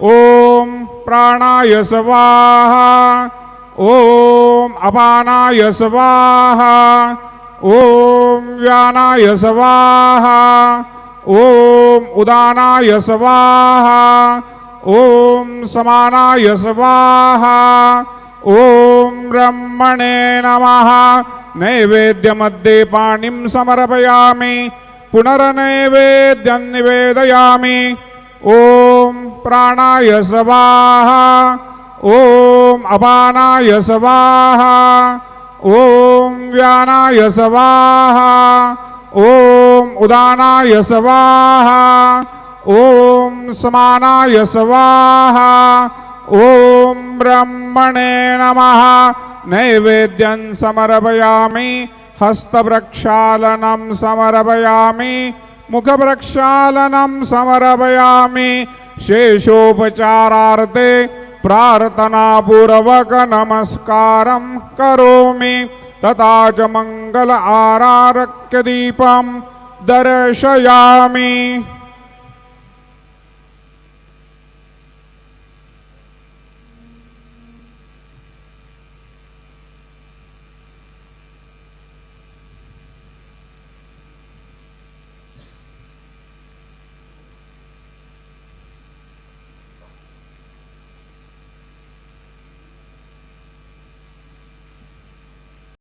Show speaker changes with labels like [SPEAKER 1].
[SPEAKER 1] ओम प्राणाय स्वाहा ओम अपानाय स्वाहा ओम व्यानाय स्वाहा ओम उदानाय स्वाहा ओम समानाय स्वाहा ओम ब्रह्मणे नमः। नैवेद्यमध्ये पाणिं समर्पयामि पुनर्नैवेद्यं निवेदयामि। ओम प्राणाय स्वाहा ओम अपानाय स्वाहा ओम व्यानाय स्वाहा ओम उदानाय स्वाहा ओम समानाय स्वाहा ओम ब्रह्मणे नमः। नैवेद्यं समर्पयामि हस्तप्रक्षालनं समर्पयामि मुखप्रक्षालनं समर्पयामि। शेषोपचारार्थे प्रार्थनापूर्वक नमस्कारं करोमि। तथा च मंगल आरारक्य दीपं दर्शयामि।